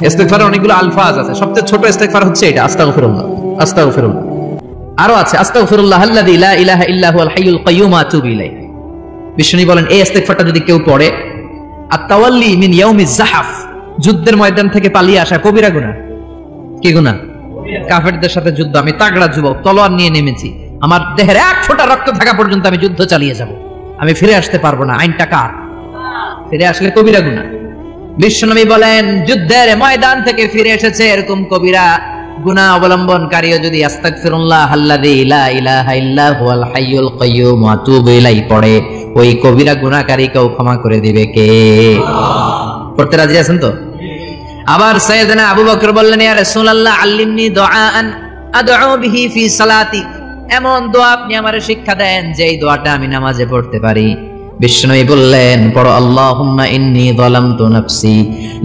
ইস্তেগফারের অনেকগুলো আলফাজ আছে, সবচেয়ে ছোট ইস্তেগফার হচ্ছে এটা, আস্তাগফিরুল্লাহ। আস্তাগফিরুল্লাহ। আরো আছে আস্তাগফিরুল্লাহ আল্লাযী লা ইলাহা ইল্লা হুয়াল হাইয়ুল কাইয়্যুম ওয়া আতুবু ইলাইহি। বিষ্ণু বলেন এই ইস্তেগফারটা যদি কেউ পড়ে, আত-তাওয়াল্লি মিন ইয়াউমিজ যাহাফ, যুদ্ধের ময়দান থেকে পালিয়ে আসা কবিরা গুনাহ। কি গুনাহ? কাফেরদের সাথে যুদ্ধ, আমি তাগড়া যুবক, তলোয়ার নিয়ে নেমেছি, আমার দেহের এক ফোঁটা রক্ত থাকা পর্যন্ত আমি যুদ্ধ চালিয়ে যাব, আমি ফিরে আসতে পারবো না, আইনটা কার? ফিরে আসলে কবিরা গুনাহ। বিশ্বনবী বলেন যুদ্ধের ময়দান থেকে ফিরে এসেছে এরকম কবিরা গুনাহ অবলম্বনকারীও যদি আস্তাগফিরুল্লাহ আল্লাযী লা ইলাহা ইল্লা হুয়াল হাইয়ুল কাইয়্যুম ওয়া আতুবু ইলাইহি পড়ে, ওই কবিরা গুনাহকারীকেও ক্ষমা করে দিবে কে? পড়তে রাজি আছেন তো? আবার সাইয়েদনা আবু বকর বললেন ইয়া রাসূলুল্লাহ আল্লিমনি দুআআন আদউ বিহি ফি সালাতি, এমন দোয়া আপনি আমারে শিক্ষা দেন যে এই দোয়াটা আমি নামাজে পড়তে পারি। বিষ্ণুই বললেন পড়ো আল্লাহুম্মা ইন্নী যালামতু নাফসি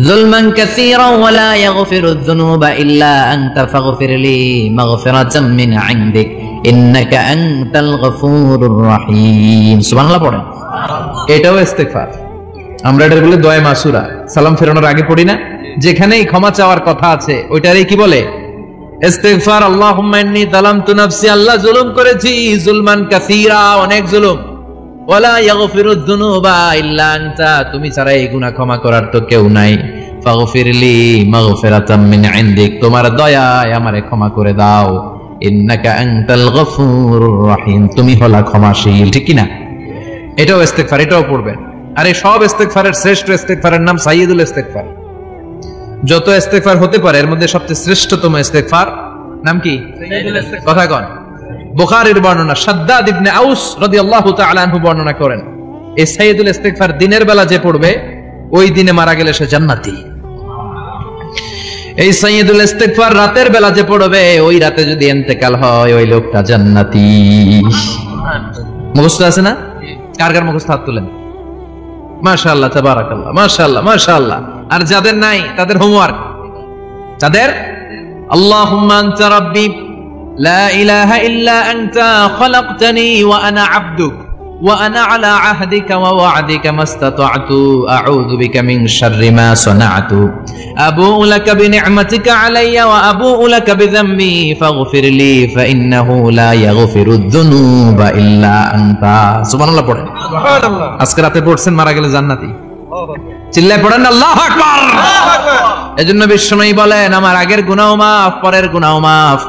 যুলমান কাসীরান ওয়া লা ইয়াগফিরুয যুনুবা ইল্লা আনতা ফাগফিরলি মাগফিরাতাম মিন ইনদিক ইন্নাকা আনতাল গফুরুর রহিম। সুবহানাল্লাহ পড়েন। এটাও ইস্তেগফার। আমরা এটা বলে দোয়া মাসুরা, সালাম ফেরানোর আগে পড়ি না? যেখানেই ক্ষমা চাওয়ার কথা আছে ওইটারই কি বলে? ইস্তেগফার। আল্লাহুম্মা ইন্নী যালামতু নাফসি, আল্লাহ জুলুম করেছি, যুলমান কাসীরা, অনেক জুলুম, ওয়ালা ইয়াগফিরুয যুনুবা ইল্লা আনতা, তুমি ছাড়া এই গুনাহ ক্ষমা করার তো কেউ নাই, ফাগফিরলি মাগফিরাতাম মিন ইনদিক, তোমার দয়ায় আমারে ক্ষমা করে দাও, ইন্নাকা আনতাল গফুরুর রহিম, তুমি হলা ক্ষমাশীল। ঠিক কি না? এটাও ইস্তেগফার, এটাও পড়বেন। আর এই সব ইস্তেগফারের শ্রেষ্ঠ ইস্তেগফারের নাম সাইয়্যিদুল ইস্তেগফার। যত ইস্তেগফার হতে পারে এর মধ্যে সবচেয়ে শ্রেষ্ঠতম ইস্তেগফার নাম কি? সাইয়্যিদুল ইস্তেগফার। কথা কোন? বুখারীর বর্ণনা, শাদ্দাদ ইবনে আউস রাদিয়াল্লাহু তাআলা আনহু বর্ণনা করেন এই সাইয়্যিদুল ইস্তেগফার দিনের বেলা যে পড়বে ওই দিনে মারা গেলে সে জান্নাতি। এই সাইয়্যিদুল ইস্তেগফার রাতের বেলা যে পড়বে ওই রাতে যদি ইন্তেকাল হয় ওই লোকটা জান্নাতি। মুখস্থ আছে না? কার কার মুখস্থ হাত তুলেন? মাশাআল্লাহ, তাবারাকাল্লাহ, মাশাআল্লাহ, মাশাআল্লাহ। আর যাদের নাই তাদের হোমওয়ার্ক, তাদের আল্লাহুম্মা আনতা রাব্বি لا إله إلا أنت خلقتني وأنا عبدك وأنا على عهدك ووعدك ما استطعت أعوذ بك من شر ما صنعت أبوء لك بنعمتك علي وأبوء لك بذنبي فاغفر لي فإنه لا يغفر الذنوب إلا أنت। سبحان الله পড়েন। সুবহান আল্লাহ। আজকে রাতে পড়ছেন, মারা গেলে জান্নাতি। চিল্লায় পড়েন আল্লাহু আকবার। এজন্য বিশ্বনবী বলেন আমার আগের গুনাহ মাফ, পরের গুনাহ মাফ,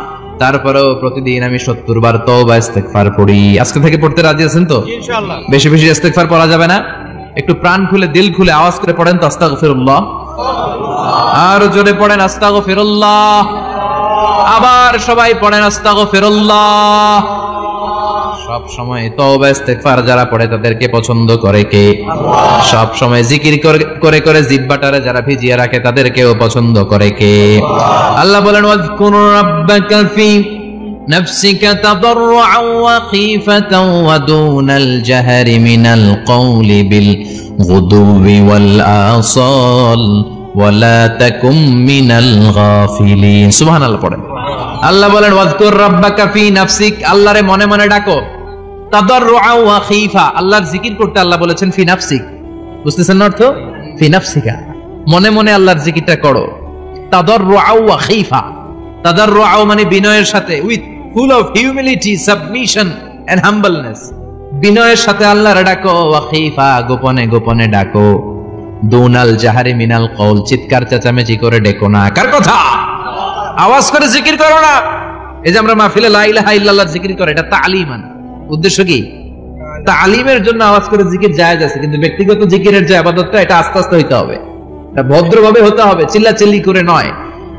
তারপরেও প্রতিদিন আমি 70 বার তওবা ইস্তেগফার পড়ি। আজকে থেকে পড়তে রাজি আছেন তো? ইনশাআল্লাহ। বেশি বেশি ইস্তেগফার পড়া যাবে না? একটু প্রাণ খুলে দিল খুলে আওয়াজ করে পড়েন তো আস্তাগফিরুল্লাহ। আর জোরে পড়েন আস্তাগফিরুল্লাহ। আবার সবাই পড়েন আস্তাগফিরুল্লাহ। সব সময় তওবা ইস্তেগফার যারা পড়ে তাদেরকে পছন্দ করে কে? আল্লাহ। সব সময় জিকির করে করে জিহ্বাটারে যারা ভিজিয়ে রাখে তাদেরকেও পছন্দ করে কে? আল্লাহ। আল্লাহ বলেন ওয়াযকুর রাব্বাকা ফি নাফসিকা তাদাররুআন ওয়া খীফাতান ওয়া দুনাল জাহরি মিনাল কওলি বিল গুদুবি ওয়াল আসাল ওয়া লা তাকুম মিনাল গাফিলিন। সুবহানাল্লাহ পড়েন। আল্লাহ বলেন ওয়াযকুর রাব্বাকা ফি নাফসিক, আল্লাহরে মনে মনে ডাকো, তাদাররুআন ওয়া খীফা, আল্লাহর জিকির করতে আল্লাহ বলেছেন ফি নাফসিক। বুঝতেছেন না অর্থ? ফি নাফসিকা, মনে মনে আল্লাহর জিকিরটা করো। তাদাররুআন ওয়া খীফা, তাদাররুআন মানে বিনয়ের সাথে, with full of humility, submission and humbleness, বিনয়ের সাথে আল্লাহরে ডাকো। ওয়া খীফা, গোপনে গোপনে ডাকো। দুনাল জাহারি মিনাল কওল, চিৎকার চেঁচামেচি করে ডেকো না। কার কথা? আওয়াজ করে জিকির করো না। এই যে আমরা মাহফিলে লা ইলাহা ইল্লাল্লাহ জিকির করে, এটা তালিমান। উদ্দেশ্য কি? তালিমের জন্য আওয়াজ করে জিকির জায়েজ আছে, কিন্তু ব্যক্তিগত জিকিরের যে ইবাদতটা এটা আস্তে আস্তে হইতে হবে, এটা ভদ্রভাবে হতে হবে, চিল্লাচিল্লি করে নয়।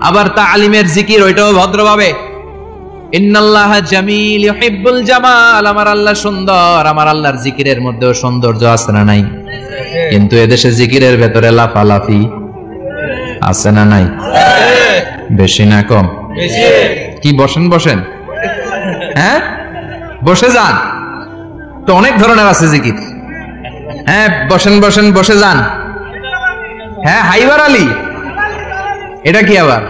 আবার তালিমের জিকির ওইটাও ভদ্রভাবে। ইন্নাল্লাহা জামিল ইউহিব্বুল জামাল, আমার আল্লাহ সুন্দর, আমার আল্লাহর জিকিরের মধ্যেও সৌন্দর্য আছে না নাই? কিন্তু এদেশে জিকিরের ভেতরে লাফালাফি আছে না নাই? বেশি না কম? বেশি। কি বসেন বসেন, হ্যাঁ বসে যান তো, অনেক ধরনের আছে জিকির। হ্যাঁ বসেন বসেন, বসে যান। হ্যাঁ হাইবার আলী, এটা কি আবার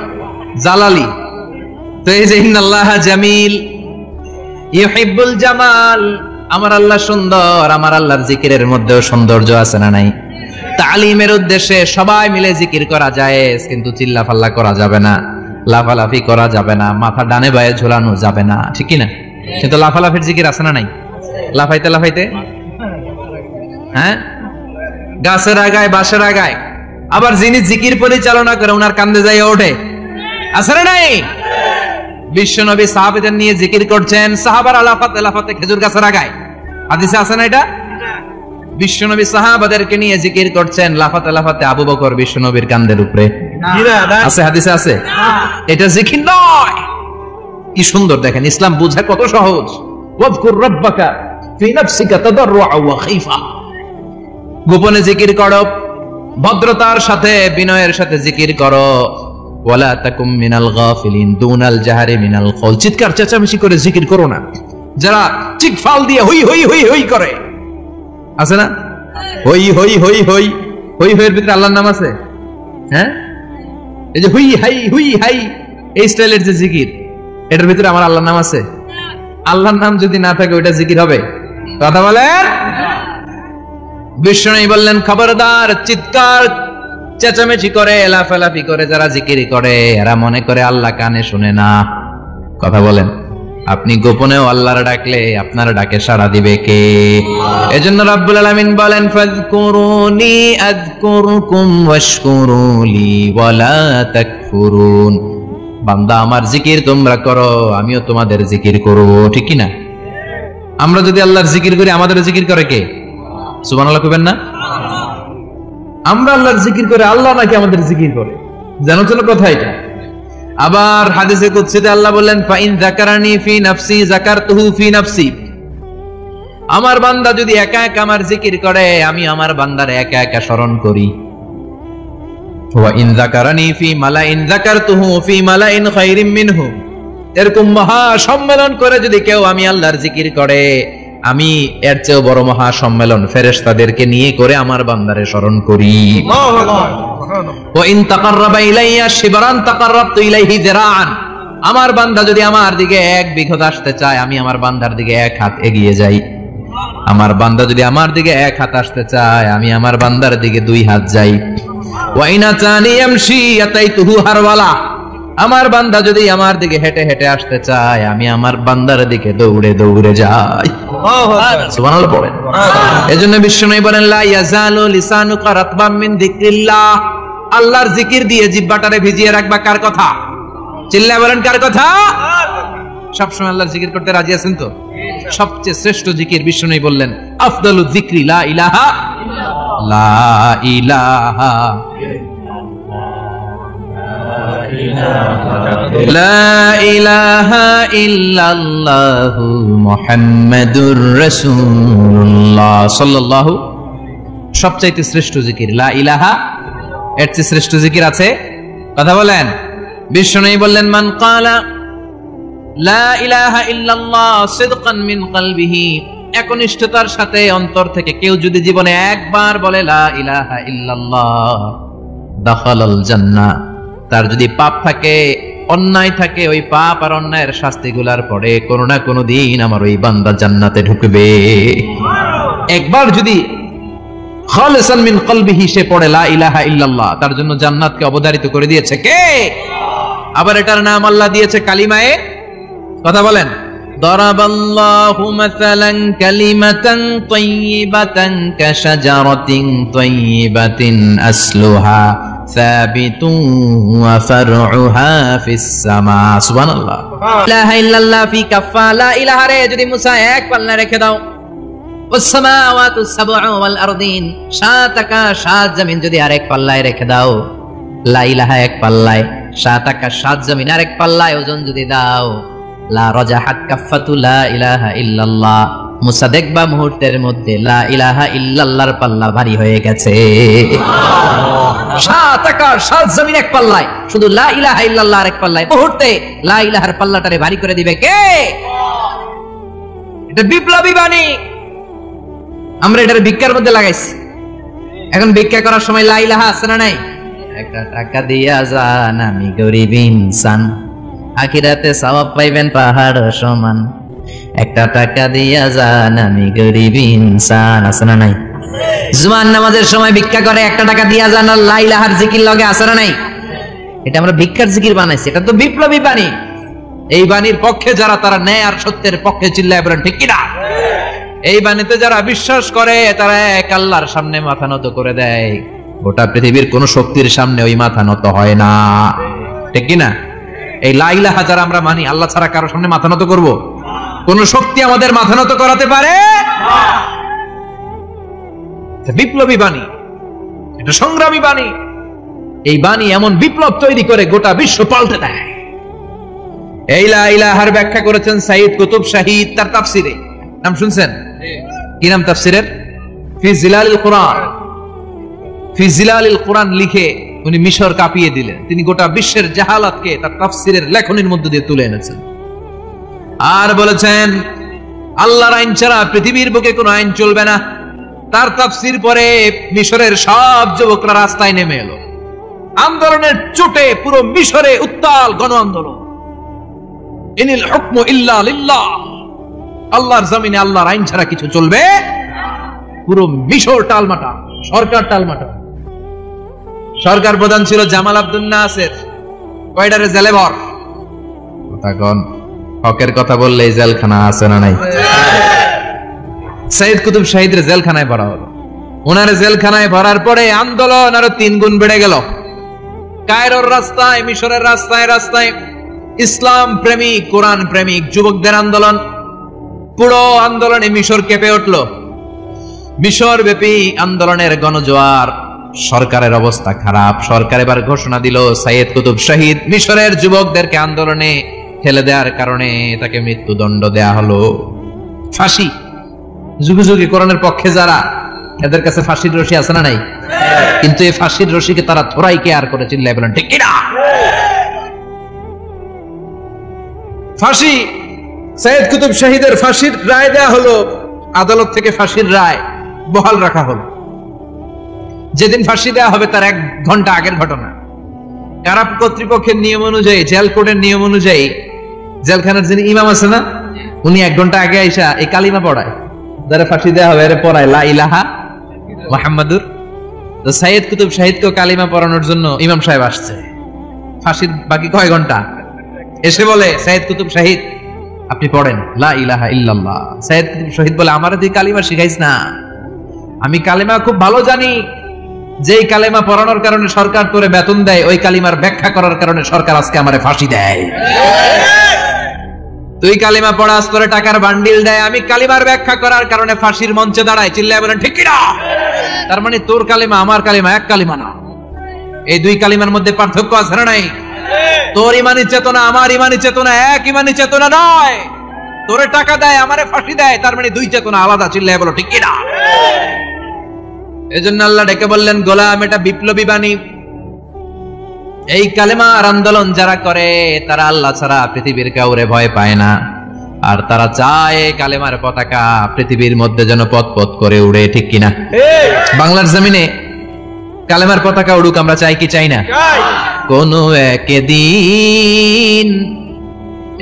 জালালি? তো এই যে ইন্নাল্লাহা জামিল ইউহিব্বুল জামাল, আমার আল্লাহ সুন্দর, আমার আল্লাহর জিকিরের মধ্যেও সৌন্দর্য আছে না নাই? তালিমের উদ্দেশ্যে সবাই মিলে জিকির করা যায়, কিন্তু চিল্লাফাল্লা করা যাবে না, লাফালাফি করা যাবে না, মাথা ডানে বায়ে ঝোলানো যাবে না, ঠিক কি না? কিন্তু লাফালাফির জিকির আছে না নাই? লাফাইতে লাফাইতে, হ্যাঁ, গাছের আগায় বাঁশের আগায়, আবার যিনি জিকির পরিচালনা করে ওনার কান্দে যাই ওঠে, আছে না নাই? বিশ্বনবী সাহাবীদের নিয়ে জিকির করছেন, সাহাবারা লাফাতে লাফাতে খেজুর গাছের আগায়, হাদিসে আছে না এটা? বিশ্বনবী সাহাবাদেরকে নিয়ে জিকির করছেন, লাফাতে লাফাতে আবু বকর বিশ্বনবীর কান্দের উপরে, আছে হাদিসে আছে? এটা জিকির নয়। কি সুন্দর দেখেন, ইসলাম বুঝা কত সহজ। ওয়াযকুর রাব্বাকা ফি নাফসিকা তাদাররুআ ওয়া খাইফা, গোপনে জিকির করো, ভদ্রতার সাথে বিনয়ের সাথে জিকির করো। ওয়ালা তাকুম মিনাল গাফিলিন দুনাল জাহরি মিনাল কওল, চিৎকার চেঁচামেচি করে জিকির করো না। যারা চিৎফাল দিয়ে হই হই হই হই করে, আছে না? হই হই হই হই হই হইয়ের ভিতরে আল্লাহর নাম আছে, হ্যাঁ? এই যে হুই হাই হুই হাই এই স্টাইলের যে জিকির, এটার ভিতরে আমার আল্লাহর নাম আছে? আল্লাহর নাম যদি না থাকে ওইটা জিকির হবে? কথা বলেন। বিষ্ণু বললেন, খবরদার, চিৎকার চেঁচামেচি করে লাফালাফি করে যারা জিকির করে এরা মনে করে আল্লাহ কানে শুনে না। কথা বলেন। আপনি গোপনেও আল্লাহর ডাকলে আপনার ডাকে সাড়া দিবে কে? এজন্য রাব্বুল আলামিন বলেন, ফাযকুরুনি আযকুরকুম ওয়াশকুরুলি ওয়ালা তাকফুরুন। বান্দা আমার জিকির তোমরা করো, আমিও তোমাদের জিকির করব, ঠিক কি না? আমরা যদি আল্লাহর জিকির করি আমাদের জিকির করে কে? সুবহানাল্লাহ কইবেন না? আমরা আল্লাহর জিকির করে, আল্লাহ নাকি আমাদের জিকির করে, জানো তো কথা এটা। আবার হাদিসে কুদসিতে আল্লাহ বললেন, ফাইন যাকারানি ফি নাফসি যাকারতুহু ফি নাফসি, আমার বান্দা যদি একা একা আমার জিকির করে আমি আমার বান্দার একা একা স্মরণ করি। ওয়া ইন যাকারানি ফি মালাইন যাকারতুহু ফি মালাইন খায়রিম মিনহু, এরকম মহা সম্মেলন করে যদি কেউ আমি আল্লাহর জিকির করে আমি এর চেয়েও বড় মহা সম্মেলন ফেরেশতাদেরকে নিয়ে করে আমার বান্দারে স্মরণ করি। ওয়া ইন তাকাররাবা ইলাইয়া শিবরান তাকাররাবতু ইলাইহি যিরাআন, আমার বান্দা যদি আমার দিকে এক বিঘত আসতে চায় আমি আমার বান্দার দিকে এক হাত এগিয়ে যাই। আমার বান্দা যদি আমার দিকে এক হাত আসতে চায় আমি আমার বান্দার দিকে দুই হাত যাই। ওয়া ইন আতানি ইয়ামশি আতাইতুহু হারওয়ালা, আমার বান্দা যদি আমার দিকে হেঁটে হেঁটে আসতে চায় আমি আমার বান্দার দিকে দৌড়ে দৌড়ে যাই। সুবহানাল্লাহ পড়েন। এজন্য বিশ্বনবী বলেন, লা ইয়াজালু লিসানুকা রাতবাম মিন যিকরিল্লাহ, আল্লাহর জিকির দিয়ে জিহ্বাটারে ভিজিয়ে রাখবা। কার কথা? চিল্লায় বলেন, কার কথা? সবসময় আল্লাহর জিকির করতে রাজি আছেন তো? সবচেয়ে শ্রেষ্ঠ জিকির বিশ্বনবী বললেন, আফদালু যিকরি লা ইলাহা লা ইলাহা লা ইলাহা ইল্লাল্লাহু মুহাম্মাদুর রাসূলুল্লাহ সাল্লাল্লাহু, সবচাইতে শ্রেষ্ঠ জিকির লা ইলাহা। এর চেয়ে শ্রেষ্ঠ জিকির আছে? কথা বলেন। বিশ্বনবী বললেন, মান ক্বালা লা ইলাহা ইল্লাল্লাহ সিদকান মিন কলবিহি, একনিষ্ঠতার সাথে অন্তর থেকে কেউ যদি জীবনে একবার বলে লা ইলাহা ইল্লাল্লাহ, দাখালাল জান্নাহ, তার যদি পাপ থাকে অন্যায় থাকে ওই পাপ আর অন্যায়ের শাস্তিগুলার পরে কোনো না কোনো দিন আমার ওই বান্দা জান্নাতে ঢুকবে। একবার যদি খালিসান মিন কলবিহি সে পড়ে লা ইলাহা ইল্লাল্লাহ, তার জন্য জান্নাতকে অবধারিত করে দিয়েছে কে? আবার এটার নাম আল্লাহ দিয়েছে কালিমায়ে। কথা বলেন। দরাবাল্লাহু মাসালান কালিমাতান তাইয়িবাতান কাশাজারাতিন তাইয়িবাতিন আসলুহা সাবিতুন ওয়া ফারউহা ফিস সামা। সুবহানাল্লাহ। লা ইলাহা ইল্লাল্লাহ ফি কাফা, লা ইলাহা রে যদি মুসা এক পাল্লা রেখে দাও, ওয়াস সামাওয়াতু সাবউ ওয়াল আরদিন, সাত আকাশ সাত জমিন যদি আরেক পাল্লায় রেখে দাও, লা ইলাহা এক পাল্লায়, সাত আকাশ সাত জমিন আরেক পাল্লায় ওজন যদি দাও, লা রাজাহাত কাফাতু লা ইলাহা ইল্লাল্লাহ, মুসা দেখবা মুহূর্তের মধ্যে লা ইলাহা ইল্লাল্লাহর পাল্লা ভারী হয়ে গেছে। সাত আকাশ সাত জমিন এক পাল্লায়, শুধু লা ইলাহা ইল্লাল্লাহ এক পাল্লায়, মুহূর্তে লা ইলাহার পাল্লাটারে ভারী করে দিবে কে? এটা বিপ্লবী বাণী। আমরা এটার ভিক্ষার মধ্যে লাগাইছি। এখন ভিক্ষা করার সময় লা ইলাহা আছে না নাই? একটা টাকা দিয়া যান আমি গরিব ইনসান, আখিরাতে সওয়াব পাইবেন পাহাড় সমান। একটা টাকা দিয়া যান আমি গরিব ইনসান, আছে না নাই? জুমার নামাজের সময় ভিক্ষা করে 1 টাকা দিয়া যান, লা ইলাহার জিকির লগে আছে না নাই? এটা আমরা ভিক্ষার জিকির বানাইছি, এটা তো বিপ্লবী বাণী। এই বাণীর পক্ষে যারা, তারা ন্যায় আর সত্যের পক্ষে চিল্লায় বলেন ঠিক কিনা? এই বাণীতে যারা বিশ্বাস করে তারা এক আল্লাহর সামনে মাথা নত করে দেয়। গোটা পৃথিবীর কোন শক্তির সামনে ওই মাথা নত হয় না, ঠিক কিনা? এই লা ইলাহা যারা আমরা মানি, আল্লাহ ছাড়া কারো সামনে মাথা নত করব? কোন শক্তি আমাদের মাথা নত করাতে পারে না। বিপ্লবী বাণী, এটা সংগ্রামী বাণী। এই বাণী এমন বিপ্লব তৈরি করে গোটা বিশ্ব পাল্টে দেয়। এই লা ইলাহার ব্যাখ্যা করেছেন সাইয়্যিদ কুতুব শাহীদ তার তাফসিরে। নাম শুনছেন? কি নাম তাফসিরের? ফি জিলালিল কুরআন। ফি জিলালিল কুরআন লিখে উনি মিশর কাঁপিয়ে দিলেন। তিনি গোটা বিশ্বের জাহালাতকে তার তাফসিরের লেখনীর মধ্যে দিয়ে তুলে এনেছেন। আর বলেছেন আল্লাহর আইন ছাড়া পৃথিবীর বুকে কোনো আইন চলবে না। তার তাফসির পরে মিশরের সব যুবকরা রাস্তায় নেমে এলো। আন্দোলনের চোটে পুরো মিশরে উত্তাল গণ আন্দোলন। ইনিল হুকমু ইল্লা লিল্লাহ, আল্লাহর জমিনে আল্লাহর আইন ছাড়া কিছু চলবে। পুরো মিশর টালমাটা, সরকার টালমাটা। সরকার প্রধান ছিল জামাল আব্দুল নাসের। কয়টারে জেলে ভর? তখন হকের কথা বললেই জেলখানা আছে না নাই? সাইয়্যিদ কুতুব শাহীদের জেলখানায় ভরা হলো। ওনার জেলখানায় ভরার পরে আন্দোলন আরো 3 গুণ বেড়ে গেল। কায়রোর রাস্তায়, মিশরের রাস্তায় রাস্তায় ইসলাম প্রেমিক, কোরআন প্রেমিক যুবকদের আন্দোলন। পুরো আন্দোলনে মিশর কেঁপে উঠল। মিশর ব্যাপী আন্দোলনের গণজোয়ার। সরকারের অবস্থা খারাপ। সরকার এবার ঘোষণা দিল সাইয়্যিদ কুতুব শাহীদ মিশরের যুবকদেরকে আন্দোলনে ঠেলে দেওয়ার কারণে তাকে মৃত্যুদণ্ড দেয়া হলো। ফাঁসি। যুগে যুগে কোরআনের পক্ষে যারা, এদের কাছে ফাঁসির রশি আছে না নাই? কিন্তু এই ফাঁসির রশিকে তারা থোড়াই কেয়ার করে চিল্লায় বলেন ঠিক কিনা? ফাঁসি। সাইয়্যিদ কুতুব শাহীদের ফাঁসির রায় দেয়া হলো। আদালত থেকে ফাঁসির রায় বহাল রাখা হলো। যেদিন ফাঁসি দেওয়া হবে তার 1 ঘন্টা আগের ঘটনা। কারা কর্তৃপক্ষের নিয়ম অনুযায়ী, জেল কোডের নিয়ম অনুযায়ী জেলখানার যিনি ইমাম আছে না, উনি 1 ঘন্টা আগে আইসা এই কালিমা পড়ায়। যারা ফাঁসি দেওয়া হবে এর পড়ায় লা ইলাহা মুহাম্মাদুর। তো সাইয়্যিদ কুতুব শাহীদকে কালিমা পড়ানোর জন্য ইমাম সাহেব আসছে। ফাঁসির বাকি কয় ঘন্টা। এসে বলে সাইয়্যিদ কুতুব শাহীদ আপনি পড়েন লা ইলাহা ইল্লাল্লাহ। সাইয়্যিদ কুতুব শাহীদ বলে আমারে তুই কালিমা শিখাইস না, আমি কালিমা খুব ভালো জানি। যেই কালিমা পড়ানোর কারণে সরকার তোরে বেতন দেয়, ওই কালিমার ব্যাখ্যা করার কারণে সরকার আজকে আমারে ফাঁসি দেয়। তুই কালিমা পড়াস, তোরে টাকার বান্ডিল দেয়, আমি কালিমার ব্যাখ্যা করার কারণে ফাঁসির মঞ্চে দাঁড়াই। চিল্লায় বলেন ঠিক কিনা? তার মানে তোর কালিমা আমার কালিমা এক কালিমা না। এই 2 কালিমার মধ্যে পার্থক্য আছে না নাই? তোর ইমানি চেতনা আমার ইমানি চেতনা এক ইমানি চেতনা নয়। তোরে টাকা দেয়, আমারে ফাঁসি দেয়, তার মানে 2 চেতনা আলাদা। চিল্লায় বলো ঠিক কিনা? এজন্য আল্লাহ ডেকে বললেন গোলাম, এটা বিপ্লবী বাণী। এই কালেমার আন্দোলন যারা করে তারা আল্লাহ ছাড়া পৃথিবীর কাউরে ভয় পায় না। আর তারা চায় কালেমার পতাকা পৃথিবীর মধ্যে যেন পথ পথ করে উড়ে, ঠিক কিনা? বাংলার জমিনে কালেমার পতাকা উড়ুক, আমরা চাই কি চাই না? কোনো একদিন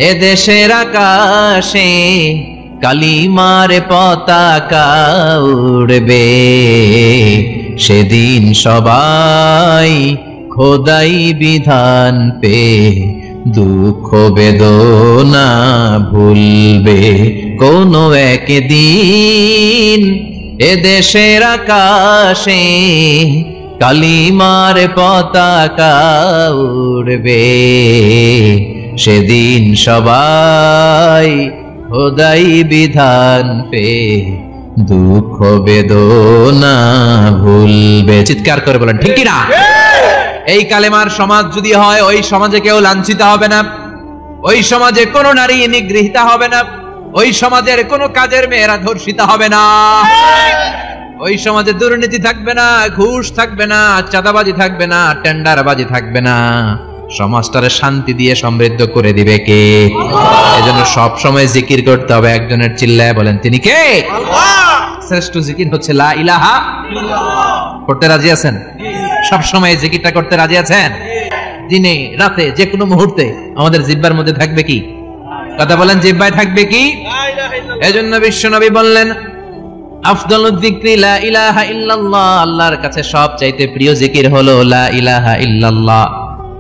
এ দেশের আকাশে কালিমার পতাকা উড়বে, সেদিন সবাই খোদাই বিধান পে দুঃখ বেদনা ভুলবে। কোনো একদিন এ দেশের আকাশে কালিমার পতাকা উড়বে, সেদিন সবাই খোদাই বিধান পে দুঃখ বেদনা ভুলবে। চিৎকার করে বলেন ঠিক কিনা? এই কালেমার সমাজ যদি হয়, ওই সমাজে কেউ লাঞ্ছিত হবে না, ওই সমাজে কোনো নারী নিগৃহীতা হবে না, ওই সমাজের কোনো কাজের মেয়েরা ধর্ষিত হবে না, ওই সমাজে দুর্নীতি থাকবে না, ঘুষ থাকবে না, চাঁদাবাজি থাকবে না, টেন্ডারবাজি থাকবে না। সমাজটারে শান্তি দিয়ে সমৃদ্ধ করে দিবে কে? এজন্য সব সময় জিকির করতে হবে একজনের। চিল্লায় বলেন তিনি কে? আল্লাহ। শ্রেষ্ঠ জিকির হচ্ছে লা ইলাহা ইল্লাল্লাহ। করতে রাজি আছেন? সব সময় জিকিরটা করতে রাজি আছেন? দিনে রাতে যে কোনো মুহূর্তে আমাদের জিহ্বার মধ্যে থাকবে কি? কথা বলেন, জিহ্বায় থাকবে কি? লা ইলাহা ইল্লাল্লাহ। এজন্য বিশ্বনবী বললেন আফদালুয যিকরি লা ইলাহা ইল্লাল্লাহ, আল্লাহর কাছে সবচাইতে প্রিয় জিকির হলো লা ইলাহা ইল্লাল্লাহ।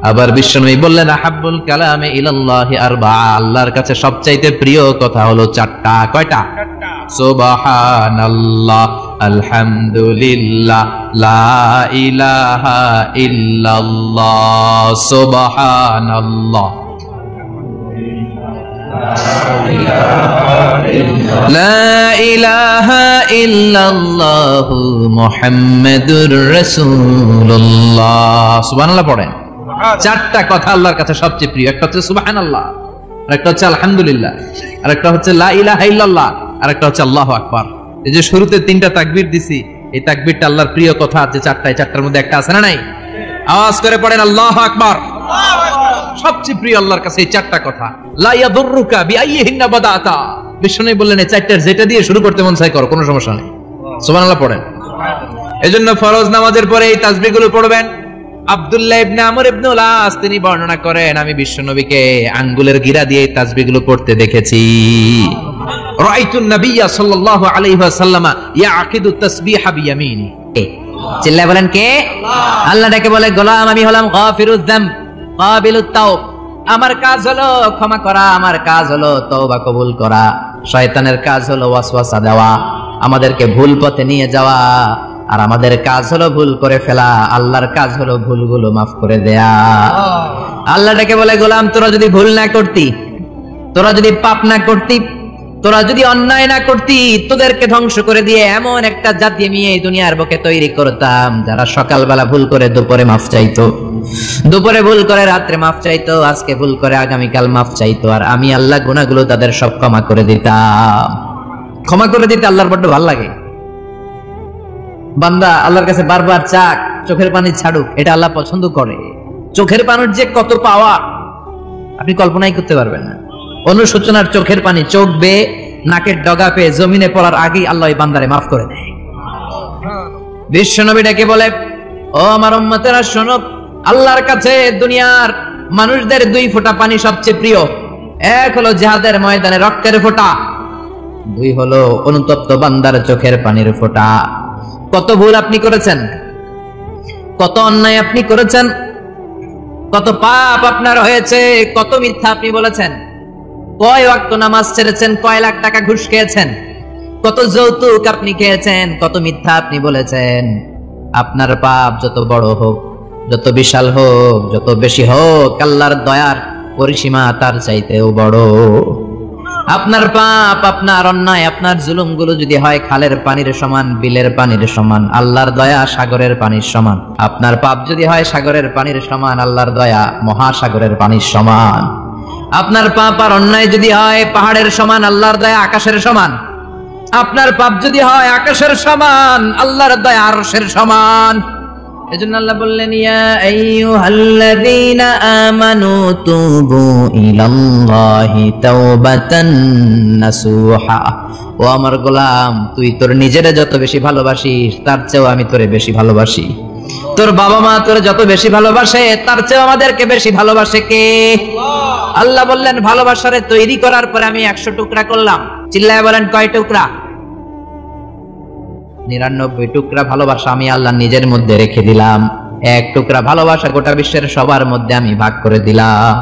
আবার বিশ্বনবী বললেন আহাব্বুল কালামে ইলাল্লাহি আরবাআ, আল্লাহর কাছে সবচাইতে প্রিয় কথা হলো চারটা। কয়টা? সুবহানাল্লাহ, আলহামদুলিল্লাহ, লা ইলাহা ইল্লাল্লাহ। সুবহানাল্লাহ, লা ইলাহা ইল্লাল্লাহ, মুহাম্মাদুর রাসূলুল্লাহ। সুবহানাল্লাহ পড়েন। চারটা কথা আল্লাহর কাছে সবচেয়ে প্রিয়। একটা হচ্ছে সুবহানাল্লাহ, আরেকটা হচ্ছে আলহামদুলিল্লাহ, আরেকটা হচ্ছে লা ইলাহা ইল্লাল্লাহ, আরেকটা হচ্ছে আল্লাহু আকবার। এই যে শুরুতে তিনটা তাকবীর দিছি, এই তাকবীরটা আল্লাহর প্রিয় কথা আছে চারটায়, চারটার মধ্যে একটা আছে না নাই? আওয়াজ করে পড়েন আল্লাহু আকবার। সবচেয়ে প্রিয় আল্লাহর কাছে এই চারটা কথা। লা ইয়াদুররুকা বিআইয়িহিন্না বাদাতা, বিষ্ণু বললেন এই চারটার যেটা দিয়ে শুরু করতে মন চায় করো, কোনো সমস্যা নেই। সুবহানাল্লাহ পড়েন। এজন্য ফরজ নামাজের পরে এই তাসবিহগুলো পড়বেন। আব্দুল্লাহ ইবনে আমর ইবনে উলাস তিনি বর্ণনা করেন, আমি বিশ্বনবীকে আঙ্গুলের গিরা দিয়ে এই তাসবিহগুলো পড়তে দেখেছি। রাআইতুন নাবিয়্যা সাল্লাল্লাহু আলাইহি ওয়াসাল্লাম ইয়াকিদু তাসবিহা বিয়ামিনি। চিল্লায় বলেন কে? আল্লাহ ডেকে বলে গোলাম আমি হলাম গাফিরুয যাম কাবিলুত তাওব, আমার কাজ হলো ক্ষমা করা, আমার কাজ হলো তওবা কবুল করা। শয়তানের কাজ হলো ওয়াসওয়াসা দেওয়া, আমাদেরকে ভুল পথে নিয়ে যাওয়া, আর আমাদের কাজ হলো ভুল করে ফেলা। আল্লাহর কাজ হলো ভুলগুলো মাফ করে দেয়া। আল্লাহ ডেকে বলে গোলাম তোরা যদি ভুল না করতি, তোরা যদি পাপ না করতি, তোরা যদি অন্যায় না করতি, তোদেরকে ধ্বংস করে দিয়ে এমন একটা জাতি আমি এই দুনিয়ার বুকে তৈরি করতাম যারা সকালবেলা ভুল করে দুপুরে মাফ চাইতো, দুপুরে ভুল করে রাত্রে মাফ চাইতো, আজকে ভুল করে আগামীকাল মাফ চাইতো, আর আমি আল্লাহ গুনাহগুলো তাদের সব ক্ষমা করে দিতাম। ক্ষমা করে দিতে আল্লাহর বড্ড ভালো লাগে। বান্দা আল্লাহর কাছে বারবার চাক, চোখের পানি ছাড়ুক, এটা আল্লাহ পছন্দ করে। চোখের পানির যে কত পাওয়ার আপনি কল্পনাই করতে পারবেন না। অনুশোচনার চোখের পানি চোখ বেয়ে নাকের ডগা পেয়ে জমিনে পড়ার আগেই আল্লাহ এই বান্দারে মাফ করে দেয়। বিশ্বনবী ডেকে বলে ও আমার উম্মতেরা শোনো, আল্লাহর কাছে দুনিয়ার মানুষদের দুই ফোঁটা পানি সবচেয়ে প্রিয়। এক হলো জিহাদের ময়দানে রক্তের ফোঁটা, দুই হলো অনুতপ্ত বান্দার চোখের পানির ফোঁটা। কত ভুল আপনি করেছেন, কত অন্যায় আপনি করেছেন, কত পাপ আপনার হয়েছে, কত মিথ্যা আপনি বলেছেন, কয় ওয়াক্ত নামাজ ছেড়েছেন, কয় লাখ টাকা ঘুষ খেয়েছেন, কত যৌতুক আপনি খেয়েছেন, কত মিথ্যা আপনি বলেছেন। আপনার পাপ যত বড় হোক, যত বিশাল হোক, যত বেশি হোক, আল্লাহর দয়ার পরিসীমা তার চাইতেও বড়। আপনার পাপ, আপনার অন্যায়, আপনার জুলুমগুলো যদি হয় খালের পানির সমান, বিলের পানির সমান, আল্লাহর দয়া সাগরের পানির সমান। আপনার পাপ যদি হয় সাগরের পানির সমান, আল্লাহর দয়া মহাসাগরের পানির সমান। আপনার পাপ আর অন্যায় যদি হয় পাহাড়ের সমান, আল্লাহর দয়া আকাশের সমান। আপনার পাপ যদি হয় আকাশের সমান, আল্লাহর দয়া আরশের সমান। এজন্য আল্লাহ বললেন ইয়া আইয়ুহাল্লাযীনা আমানু তুবু ইলাল্লাহি তাওবাতান নাসুহা। ও আমার গোলাম, তুই তোর নিজেরে যত বেশি ভালোবাসিস তার চেয়েও আমি তোরে বেশি ভালোবাসি। তোর বাবা মা তোরে যত বেশি ভালোবাসে তার চেয়েও আমাদেরকে বেশি ভালোবাসে কে? আল্লাহ বললেন ভালোবাসারে তৈরি করার পরে আমি 100 টুকরা করলাম। চিল্লায় বলেন কয় টুকরা? 99 টুকরা ভালোবাসা আমি আল্লাহ নিজের মধ্যে রেখে দিলাম। 1 টুকরা ভালোবাসা গোটা বিশ্বের সবার মধ্যে আমি ভাগ করে দিলাম।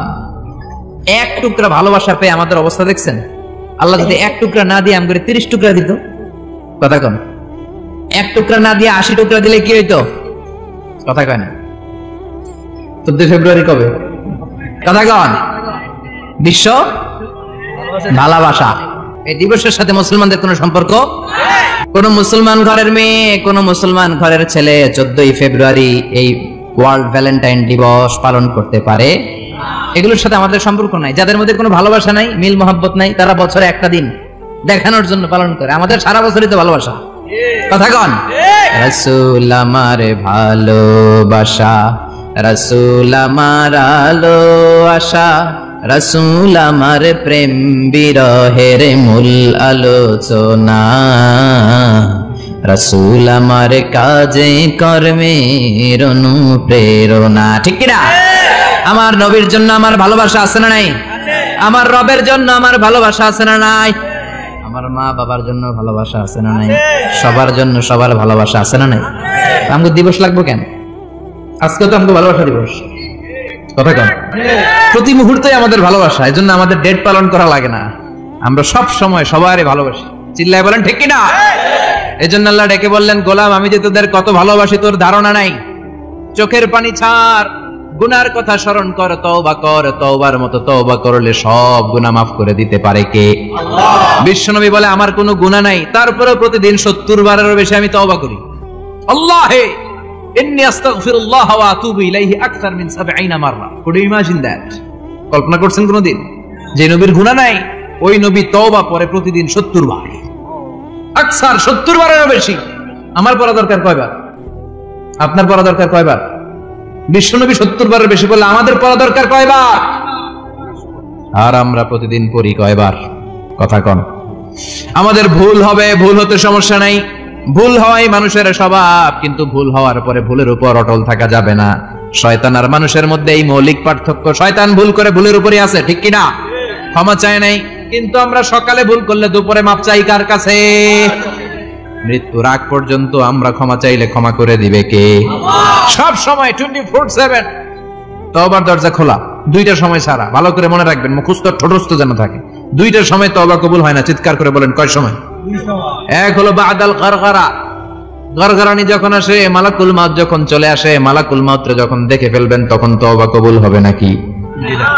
1 টুকরা ভালোবাসা পেয়ে আমাদের অবস্থা দেখছেন? আল্লাহ যদি 1 টুকরা না দিয়ে আমাদের 30 টুকরা দিত, কথা কন। 1 টুকরা না দিয়ে 80 টুকরা দিলে কি হইতো? কথা কয় না। 14 ফেব্রুয়ারি কবে? কথা কন। বিশ্ব ভালোবাসা এই দিবসের সাথে মুসলমানদের কোনো সম্পর্ক? কোন মুসলমান ঘরের মেয়ে, কোন মুসলমান ঘরের ছেলে 14 ফেব্রুয়ারি এই ওয়ার্ল্ড ভ্যালেন্টাইন দিবস পালন করতে পারে? এগুলোর সাথে আমাদের সম্পর্ক নাই। যাদের মধ্যে কোনো ভালোবাসা নাই, মিল মহব্বত নাই, তারা বছরে একটা দিন দেখানোর জন্য পালন করে। আমাদের সারা বছরই তো ভালোবাসা। কথা কন। রাসূল আমার ভালোবাসা, রাসূল আমার আলো আশা, রাসূল আমার প্রেম বিরহের মূল আলোচনা, রাসূল আমার কাজে কর্মের অনুপ্রেরণা। ঠিক কি না? আমার নবীর জন্য আমার ভালোবাসা আছে না নাই? আমার রবের জন্য আমার ভালোবাসা আছে না নাই? আমার মা বাবার জন্য ভালোবাসা আছে না নাই? সবার জন্য সবার ভালোবাসা আছে না নাই? আমাকে দিবস লাগবো কেন? আজকে তো আমাকে ভালোবাসা দিবস, কথা কন। প্রতি মুহূর্তে আমাদের ভালোবাসা, এই জন্য আমাদের ডেট পালন করা লাগে না। আমরা সব সময় সবারই ভালোবাসি, চিল্লায় বলেন ঠিক কিনা? এই জন্য আল্লাহ ডেকে বললেন, গোলাম আমি যে তোদের কত ভালোবাসি তোর ধারণা নাই। চোখের পানি ছাড়, গুনার কথা স্মরণ কর, তওবা কর। তওবার মতো তওবা করলে সব গুনাহ মাফ করে দিতে পারে কে? আল্লাহ। বিশ্বনবী বলে আমার কোনো গুনাহ নাই, তারপরেও প্রতিদিন 70 বারেরও বেশি আমি তওবা করি। আল্লাহে ইন্নী আস্তাগফিরুল্লাহ ওয়া আতুবু ইলাইহি আকসার মিন 70 মাররা। Could you imagine that? কল্পনা করছেন কোনদিন যে নবীর গুনাহ নাই, ওই নবী তওবা করে প্রতিদিন 70 বার, আকসার 70 বারেরও বেশি। আমার পড়া দরকার কয়বার? আপনার পড়া দরকার কয়বার? বিশ্বনবী 70 বারের বেশি বললে আমাদের পড়া দরকার কয়বার? আর আমরা প্রতিদিন পড়ি কয়বার? কথা কন। আমাদের ভুল হবে, ভুল হতে সমস্যা নাই, ভুল হওয়াই মানুষের স্বভাব, কিন্তু ভুল হওয়ার পরে ভুলের উপর অটল থাকা যাবে না। শয়তান আর মানুষের মধ্যে এই মৌলিক পার্থক্য। শয়তান ভুল করে ভুলের উপরই আছে, ঠিক কিনা? ক্ষমা চায় নাই, কিন্তু আমরা সকালে ভুল করলে দুপুরে মাপ চাই কার কাছে? মৃত্যুর আগ পর্যন্ত আমরা ক্ষমা চাইলে ক্ষমা করে দিবে কে? সব সময় 24/7 তওবার দরজা খোলা, দুইটা সময় ছাড়া। ভালো করে মনে রাখবেন, মুখস্থ ঠোঁটস্থ যেন থাকে। দুইটার সময় তওবা কবুল হয় না, চিৎকার করে বলেন কয় সময়? এক হলো বাদাল গরগরা, গরগরানি যখন আসে, মালাকুল মাউত যখন চলে আসে, মালাকুল মাউত যখন দেখে ফেলবেন তখন তওবা কবুল হবে নাকি?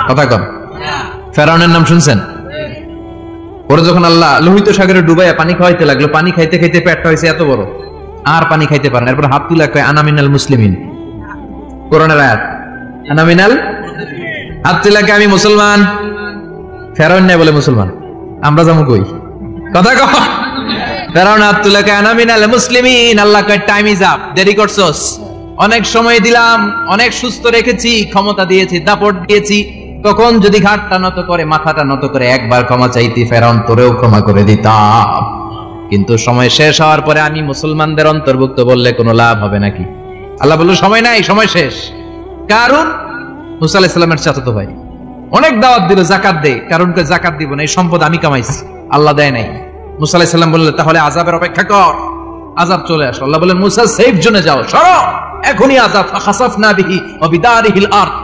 কথা কন। ফেরাউনের নাম শুনছেন? ওরা যখন আল্লাহ লোহিত সাগরে ডুবাইয়া পানি খাওয়াইতে লাগলো, পানি খাইতে খাইতে পেটটা হয়েছে এত বড়, আর পানি খাইতে পারে না। এরপর হাত তুলে কয় আনা মিনাল মুসলিমিন, কোরআনের আয়াত, আনা মিনাল, হাত তুলে কয় আমি মুসলমান। ফেরাউন নাই বলে মুসলমান, আমরা যাবো কই? কথা কও। ফেরাউন হাত তুলে কয় আনা মিনাল মুসলিমিন। আল্লাহ কয় টাইম ইজ আপ, দেরি করছস, অনেক সময় দিলাম, অনেক সুস্থ রেখেছি, ক্ষমতা দিয়েছি, দাপট দিয়েছি, তখন যদি ঘাটটা নত করে, মাথাটা নত করে একবার ক্ষমা চাইতি, ফেরাউন তোরেও ক্ষমা করে দিতাম। কিন্তু সময় শেষ হওয়ার পরে আমি মুসলমানদের অন্তর্ভুক্ত বললে কোনো লাভ হবে নাকি? আল্লাহ বলল সময় নাই, সময় শেষ। কারণ মুসা আলাইহিস সালামের চাচাতো ভাই অনেক দাওয়াত দিল, যাকাত দে। কারণকে যাকাত দিব না, এই সম্পদ আমি কামাইছি, আল্লাহ দেয় নাই। মুসা আলাইহিস সালাম বললেন তাহলে আযাবের অপেক্ষা কর, আযাব চলে আসে। আল্লাহ বললেন মুসা সেফ জোনে যাও, সরো, এখনই আযাব। ফাখাসাফনা বিহি ওয়া বিদারিহিল আরদ,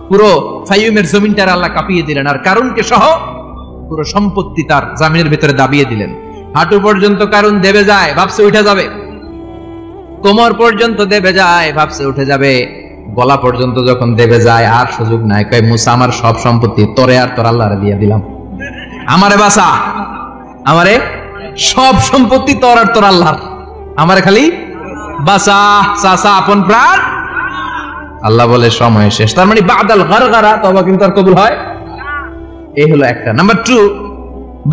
পুরো ফাইয়ুমের জমিনটার আল্লাহ কাঁপিয়ে দিলেন, আর কারুনকে সহ পুরো সম্পত্তি তার জামিনের ভিতরে দাবিয়ে দিলেন। হাঁটু পর্যন্ত কারুন দেবে যায়, ভাবছে উঠে যাবে, কোমর পর্যন্ত দেবে যায়, ভাবছে উঠে যাবে, গলা পর্যন্ত যখন দেবে যায় আর সুযোগ নাই। কয় মুসা আমার সব সম্পত্তি তোরে আর তোর আল্লাহরে দিয়ে দিলাম, আমারে বাঁচা, আমারে সব সম্পত্তি তোর আর তোর আল্লাহর, আমারে খালি বাঁচা, চাচা আপন প্রাণ। আল্লাহ বলে সময় শেষ। তার মানে বাদাল গরগরা তওবা কিন্তু আর কবুল হয়? এই হলো একটা। নাম্বার 2,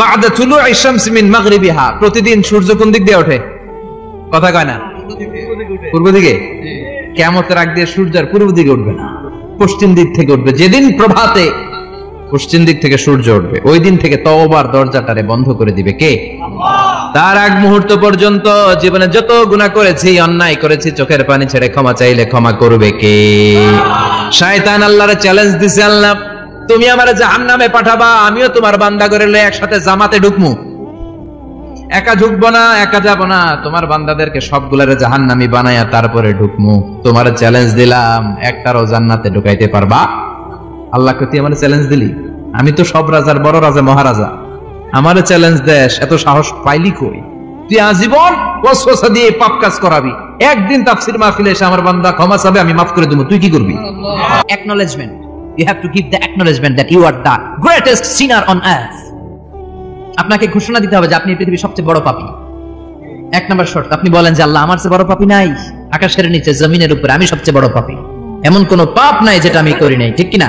বাদা তুলুই শামস মিন মাগরিবিহা, প্রতিদিন সূর্য কোন দিক দিয়ে ওঠে? কথা কয় না? পূর্ব দিকে। কিয়ামতের আগ দিয়ে সূর্য আর পূর্ব দিকে উঠবে না, পশ্চিম দিক থেকে উঠবে। যেদিন প্রভাতে পশ্চিম দিক থেকে সূর্য উঠবে, ওই দিন থেকে তওবার দরজাটারে বন্ধ করে দিবে কে? আল্লাহ। তার আগ মুহূর্ত পর্যন্ত জীবনে যত গুনাহ করেছি, অন্যায় করেছি, চোখের পানি ছেড়ে ক্ষমা চাইলে ক্ষমা করবে কে? শয়তান আল্লাহরে চ্যালেঞ্জ দিছে, আল্লাহ তুমি আমারে জাহান্নামে পাঠাবা, আমিও তোমার বান্দা করে লয়ে একসাথে জামাতে ঢুকমু। একা ঢুকবো না, একা যাবো না, তোমার বান্দাদেরকে সবগুলারে জাহান্নামী বানায়া তারপরে ঢুকমু। তোমার চ্যালেঞ্জ দিলাম, একটারও জান্নাতে ঢুকাইতে পারবা? আল্লাহকে তুই আমার চ্যালেঞ্জ দিলি? আমি তো সব রাজার বড় রাজা, মহারাজা, আমার চ্যালেঞ্জ দেশ, এত সাহস পাইলি কই? তুই আজীবন ওয়াসওয়াসা দিয়ে পাপ কাজ করাবি, একদিন তাফসীর মাহফিলে এসে আমার বান্দা ক্ষমা চাবে, আমি মাফ করে দেব, তুই কি করবি? Acknowledgement. You have to give the acknowledgement that you are the greatest sinner on earth. আপনাকে ঘোষণা দিতে হবে যে আপনি পৃথিবীর সবচেয়ে বড় পাপী। এক নম্বর শর্ত, আপনি বলেন যে আল্লাহ আমার চেয়ে বড় পাপী নাই, আকাশের নিচে জমিনের উপরে আমি সবচেয়ে বড় পাপী, এমন কোন পাপ নাই যেটা আমি করি নাই, ঠিক কিনা?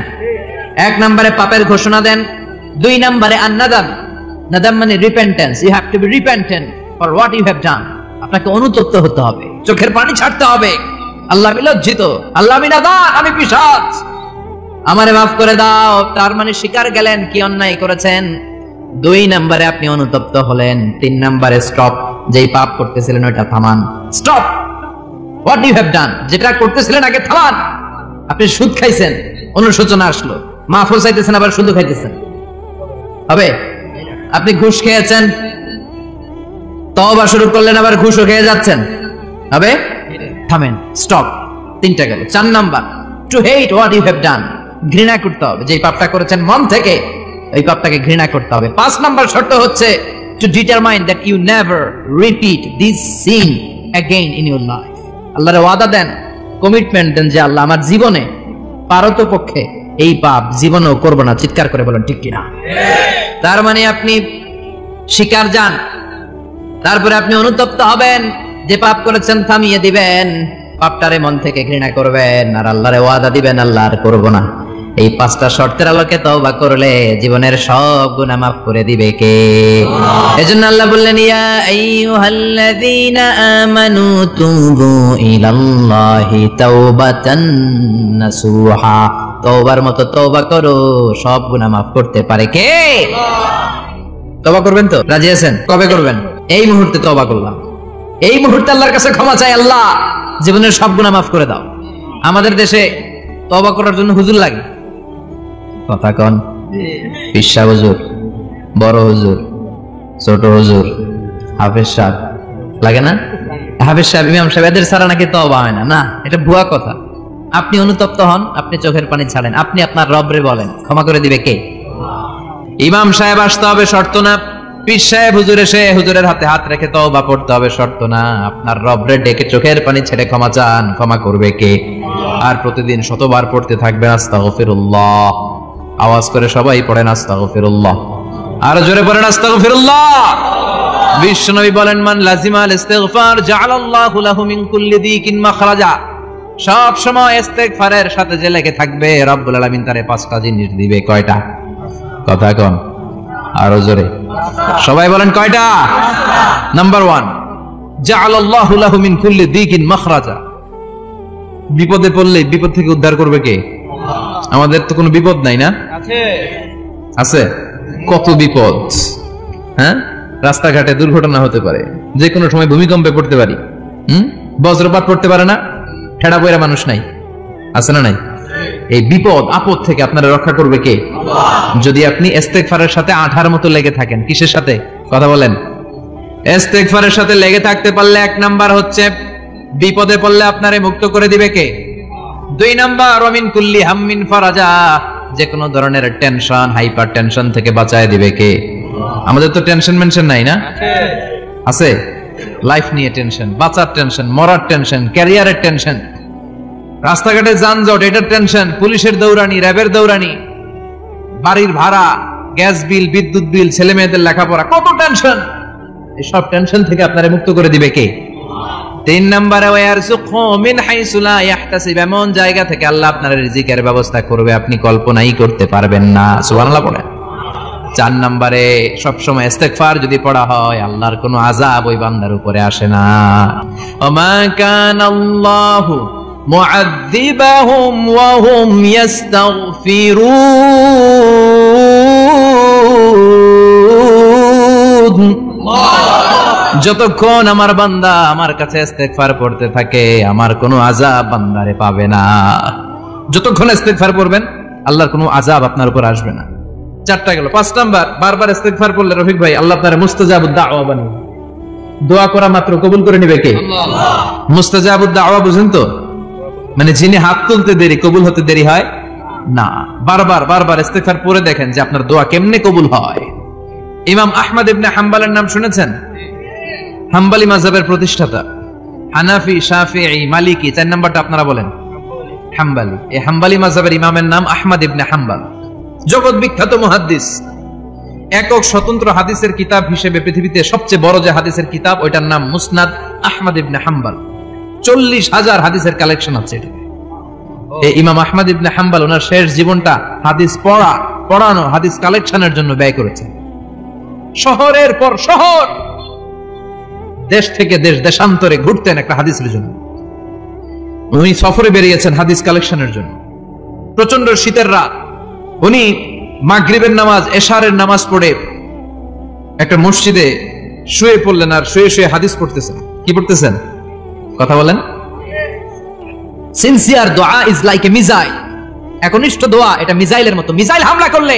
এক নম্বরে পাপের ঘোষণা দেন। 2 নম্বরে আন-নাদাম, নাদাম মানে repentance. You have to be repentant for what you have done. আপনাকে অনুতপ্ত হতে হবে, চোখের পানি ছাড়তে হবে। আল্লাহ আমি লজ্জিত, আল্লাহ আমি নাদান, আমি পিশাচ, আমারে মাফ করে দাও। তার মানে স্বীকার গেলেন কি অন্যায় করেছেন। 2 নম্বরে আপনি অনুতপ্ত হলেন। 3 নম্বরে স্টপ, যেই পাপ করতেছিলেন ওটা থামান। Stop what you have done, যেটা করতেছিলেন আগে থামান। আপনি সুদ খাইছেন, অনুশোচনা আসলো, মাফও চাইতেছেন, আবার সুদ খাইতেছেন, হবে? আপনি ঘুষ খেয়েছেন, তওবা শুরু করলেন আবার ঘুষও খেয়ে যাচ্ছেন, হবে? থামেন, স্টপ। 3টা গেল। 4 number, to hate what you have done, ঘৃণা করতে হবে, যে পাপটা করেছেন মন থেকে ওই পাপটাকে ঘৃণা করতে হবে। 5 নাম্বার শর্ত হচ্ছে to determine that you never repeat this sin again in your life. আল্লাহর ওয়াদা দেন, কমিটমেন্ট দেন যে আল্লাহ আমার জীবনে পারতপক্ষে এই পাপ জীবনেও করব না। চিৎকার করে বলেন ঠিক কিনা? তার মানে আপনি শিকার যান, তারপরে আপনি অনুতপ্ত হবেন, যে পাপ করেছেন থামিয়ে দিবেন, পাপটারে মন থেকে ঘৃণা করবেন, আর আল্লাহরে ওয়াদা দিবেন আল্লাহ আর করব না। এই 5টা শর্তের আলোকে তওবা করলে জীবনের সব গুনাহ মাফ করে দিবে কে? এজন্য আল্লাহ বললেন, ইয়া আইয়ুহাল্লাযীনা আমানু তুবু ইলাল্লাহি তাওবাতান নাসুহা, তওবার মতো তওবা করো, সব গুনাহ মাফ করতে পারে কে? তওবা করবেন তো? রাজি আছেন? কবে করবেন? এই মুহূর্তে তওবা করলাম, এই মুহূর্তে আল্লাহর কাছে ক্ষমা চাই, আল্লাহ জীবনের সব গুনাহ মাফ করে দাও। আমাদের দেশে তওবা করার জন্য হুজুর লাগে, কথা কন? পিসা হুজুর, বড় হুজুর, ছোট হুজুর, হাফেজ সাহেব লাগে না? হাফেজ সাহেব, ইমাম সাহেব, এদের ছাড়া নাকি তওবা হয় না। না, এটা ভুয়া কথা। আপনি অনুতপ্ত হন, আপনি চোখের পানি ছাড়েন, আপনি আপনার রবরে বলেন, ক্ষমা করে দিবে কে? ইমাম সাহেব আসতে হবে শর্ত না, পীর সাহেব হুজুর এসে হুজুরের হাতে হাত রেখে তওবা পড়তে হবে শর্ত না। আপনার রবরে ডেকে চোখের পানি ছেড়ে ক্ষমা চান, ক্ষমা করবে কে? আর প্রতিদিন শতবার পড়তে থাকবেন আস্তাগফিরুল্লাহ। আওয়াজ করে সবাই পড়েন আস্তাগফিরুল্লাহ, আর জোরে পড়েন আস্তাগফিরুল্লাহ। বিশ্বনবী বলেন, মান লাজিমাল ইস্তিগফার জাআলাল্লাহু লাহু মিন কুল্লি দিকিন মাখরাজা, সব সময় ইস্তিগফারের সাথে যে লেগে থাকবে রব্বুল আলামিন তারে 5টা জিনিস দিবে। কয়টা? কথা কন, আরো জোরে সবাই বলেন কয়টা? নাম্বার 1, জাআলাল্লাহু লাহু মিন কুল্লি দিকিন মাখরাজা, বিপদে পড়লে বিপদ থেকে উদ্ধার করবে কে? আমাদের তো কোনো বিপদ নাই না? আছে। কত বিপদ, হ্যাঁ? রাস্তাঘাটে দুর্ঘটনা হতে পারে, যে কোনো সময় ভূমিকম্পে পড়তে পারি, বজ্রপাত পড়তে পারে না, ঠেড়া পয়রা মানুষ নাই, আছে না নাই? এই বিপদ আপদ থেকে আপনারা রক্ষা করবে কে? যদি আপনি ইস্তেগফারের সাথে আঠার মতো লেগে থাকেন। কিসের সাথে? কথা বলেন। ইস্তেগফারের সাথে লেগে থাকতে পারলে 1 নাম্বার হচ্ছে বিপদে পড়লে আপনারে মুক্ত করে দিবে কে? 2 নাম্বার, ওমিন কুল্লি হাম্মিন ফারাজা, যে কোনো ধরনের টেনশন, হাইপার টেনশন থেকে বাঁচায় দিবে কে? আমাদের তো টেনশন মেনশন নাই না? আছে। লাইফ নিয়ে টেনশন, বাঁচার টেনশন, মরার টেনশন, ক্যারিয়ারের টেনশন, রাস্তাঘাটে যানজট এটার টেনশন, পুলিশের দৌড়ানি, র্যাবের দৌড়ানি, বাড়ির ভাড়া, গ্যাস বিল, বিদ্যুৎ বিল, ছেলে মেয়েদের লেখাপড়া, কত টেনশন। এই সব টেনশন থেকে আপনারে মুক্ত করে দিবে কে? 3 নম্বরে, ওয়ারযুকহু মিন হাইসু লা ইয়াহতাসিব, এমন জায়গা থেকে আল্লাহ আপনার রিজিকের ব্যবস্থা করবে আপনি কল্পনাই করতে পারবেন না। সুবহানাল্লাহ পড়েন। 4 নম্বরে, সব সময় ইস্তেগফার যদি পড়া হয় আল্লাহর কোনো আযাব ওই বান্দার উপরে আসে না। ওমা কানাল্লাহু মুআযযিবাহুম ওয়া হুম ইস্তাগফিরুন, যতক্ষণ আমার বান্দা আমার কাছে ইস্তেগফার পড়তে থাকে আমার কোনো আযাব বান্দারে পাবে না। যতক্ষণ ইস্তেগফার পড়বেন আল্লাহর কোনো আযাব আপনার উপর আসবে না। 4টা গেল। 5 নাম্বার, বারবার ইস্তেগফার পড়লে রফিক ভাই আল্লাহ আপনার মুস্তাজাবুদ দাওয়া বানিয়ে, দোয়া করা মাত্র কবুল করে নেবে কে? আল্লাহ। মুস্তাজাবুদ দাওয়া বুঝেন তো? মানে যিনি হাত তুলতে দেরি কবুল হতে দেরি হয় না। বারবার ইস্তেগফার পড়ে দেখেন যে আপনার দোয়া কেমনে কবুল হয়। ইমাম আহমদ ইবনে হাম্বলের নাম শুনেছেন? হাম্বলি মাযহাবের প্রতিষ্ঠাতা, হানাফি, শাফিঈ, মালিকি। 4 নাম্বারটা আপনারা বলেন হাম্বলি। এই হাম্বলি মাযহাবের ইমামের নাম আহমদ ইবনে হাম্বল, জগৎ বিখ্যাত মুহাদ্দিস। একক স্বতন্ত্র হাদিসের কিতাব হিসেবে পৃথিবীতে সবচেয়ে বড় যে হাদিসের কিতাব ওইটার নাম মুসনাদ আহমদ ইবনে হাম্বল। 40,000 হাদিসের কালেকশন আছে এটা। এই ইমাম আহমদ ইবনে হাম্বল ওনার শেষ জীবনটা হাদিস পড়ানো, হাদিস কালেকশনের জন্য ব্যয় করেছেন। শহরের পর শহর, দেশ থেকে দেশ, দেশান্তরে ঘুরতেন একটা হাদিসের জন্য। উনি সফরে বেরিয়েছেন হাদিস কালেকশনের জন্য। প্রচন্ড শীতের রাত, উনি মাগরিবের নামাজ, এশারের নামাজ পড়ে একটা মসজিদে শুয়ে পড়লেন, আর শুয়ে শুয়ে হাদিস পড়তেছেন। কি পড়তেছেন? কথা বলেন। সিনসিয়ার দোয়া ইজ লাইক এ মিসাইল, একনিষ্ঠ দোয়া এটা মিসাইলের মতো। মিসাইল হামলা করলে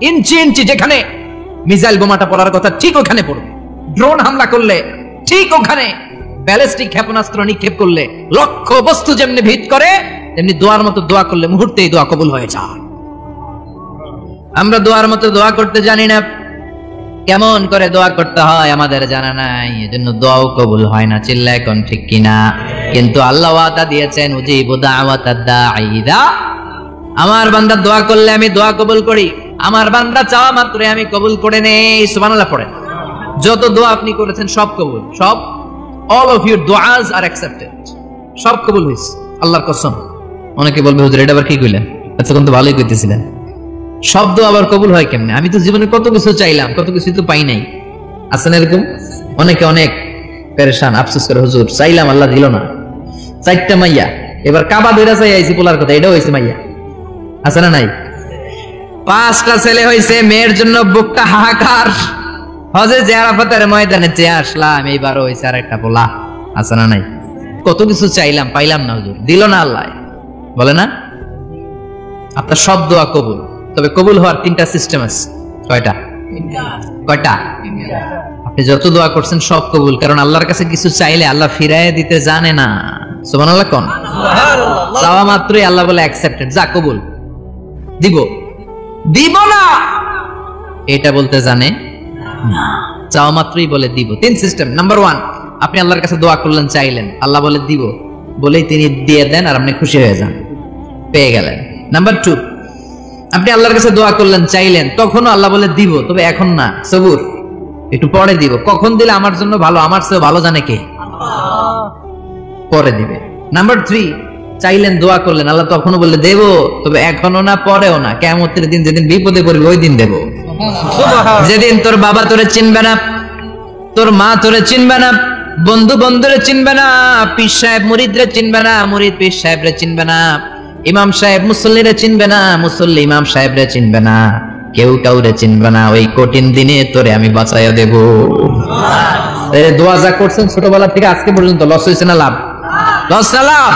ইঞ্চি ইঞ্চি যেখানে মিসাইল বোমাটা পড়ার কথা ঠিক ওখানে পড়বে। ড্রোন হামলা করলে ঠিক ওখানে ব্যালিস্টিক ক্ষেপণাস্ত্র নিক্ষেপ করলে লক্ষ্য বস্তু যেমনি ভিত করে, তেমনি দোয়ার মতো দোয়া করলে মুহূর্তেই দোয়া কবুল হয়ে যায়। আমরা দোয়ার মতো দোয়া করতে জানি না, কেমন করে দোয়া করতে হয় আমাদের জানা নাই, এজন্য দোয়াও কবুল হয় না। চিল্লায় কোন ঠিক কিনা? কিন্তু আল্লাহ ওয়াদা দিয়েছেন, উজিবু দাওয়াতাদ দাঈ ইযা, আমার বান্দা দোয়া করলে আমি দোয়া কবুল করি, আমার বান্দা চাওয়া মাত্রই আমি কবুল করে নেই। সুবহানাল্লাহ পড়েন। যত দোয়া আপনি করেছেন সব কবুল, সব, all of your du'as are accepted, সব কবুল হইছে আল্লাহর কসম। অনেকে বলবে হুজুর এটা আবার কি কইলেন, আচ্ছা কোন তো ভালোই কইতেছিলেন, সব দোয়া আবার কবুল হয় কেমনে? আমি তো জীবনে কত কিছু চাইলাম, কত কিছু তো পাই নাই। আছে না এরকম? অনেকে অনেক পেরেশান, আফসোস করে হুজুর চাইলাম আল্লাহ দিল না। 4টা মাইয়া, এবার কাবা ধইরা চাই আইছি পোলার কথা, এটাও হইছে মাইয়া। আছে না নাই? 5টা ছেলে হইছে, মেয়ের জন্য বুকটা হাহাকার। হজে যে আরাফাতের ময়দানে চেয়ে আসলাম, এইবারও হইছে আর একটা পোলা। আছে না নাই? কত কিছু চাইলাম, পাইলাম না হুজুর, দিল না আল্লাহ। বলে না আপনার সব দোয়া কবুল, তবে কবুল হওয়ার 3টা সিস্টেম আছে। কয়টা? আপনি যত দোয়া করছেন সব কবুল, কারণ আল্লাহর কাছে কিছু চাইলে আল্লাহ ফিরায় দিতে জানে না। সুবহানাল্লাহ কোন? চাওয়া মাত্রই আল্লাহ বলে অ্যাকসেপ্টেড, যা কবুল, দিব দিব না এটা বলতে জানে না, চাওয়া মাত্রই বলে দিব। 3 সিস্টেম। নাম্বার 1, আপনি আল্লাহর কাছে দোয়া করলেন, চাইলেন, আল্লাহ বলে দিব, বলেই তিনি দিয়ে দেন আর আপনি খুশি হয়ে যান, পেয়ে গেলেন। নাম্বার 2, আপনি আল্লাহর কাছে দোয়া করলেন, চাইলেন, তখনও আল্লাহ বলে দিব, তবে এখন না, সবুর, একটু পরে দিব। কখন দিলে আমার জন্য ভালো, আমার চেয়ে ভালো জানে কে? পরে দিবে। নাম্বার 3, চাইলেন, দোয়া করলেন, আল্লাহ তখনও বলে দেব, তবে এখনো না, পরেও না, কিয়ামতের দিন যেদিন বিপদে পড়বে ওই দিন দেব। যেদিন তোর বাবা তোরে চিনবে না, তোর মা তোরে চিনবে না, বন্ধু বন্ধুরে চিনবে না, পীর সাহেব মুরিদরে চিনবে না, মুরিদ পীর সাহেবরে চিনবে না, ইমাম সাহেব মুসল্লিরে চিনবে না, মুসল্লি ইমাম সাহেবরে চিনবে না, কেউ কাউরে চিনবে না। ওই কঠিন দিনে তোরে আমি বাঁচাইয়া দেব। দোয়া যা করছেন ছোটবেলা থেকে আজকে পর্যন্ত, লস হয়েছে না লাভ? লস না লাভ?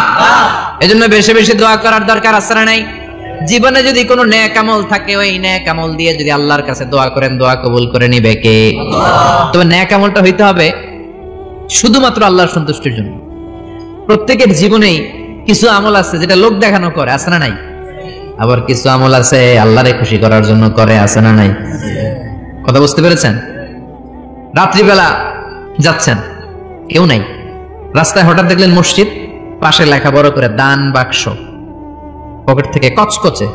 এজন্য বেশি বেশি দোয়া করার দরকার আছে না নাই? জীবনে যদি কোনো নেক আমল থাকে, ওই নেক আমল দিয়ে যদি আল্লাহর কাছে দোয়া করেন, দোয়া কবুল করে নিবে কে? তবে নেক আমলটা হইতে হবে শুধুমাত্র আল্লাহর সন্তুষ্টির জন্য। প্রত্যেকের জীবনেই কিছু আমল আছে যেটা লোক দেখানো করে, আছে না নাই? আবার কিছু আমল আছে আল্লাহরে খুশি করার জন্য করে, আছে না নাই? কথা বুঝতে পেরেছেন? রাত্রিবেলা যাচ্ছেন, কেউ নাই, রাস্তায় হঠাৎ দেখলেন মসজিদ, পাশে লেখা বড় করে দান বাক্স, পকেট থেকে কচকচে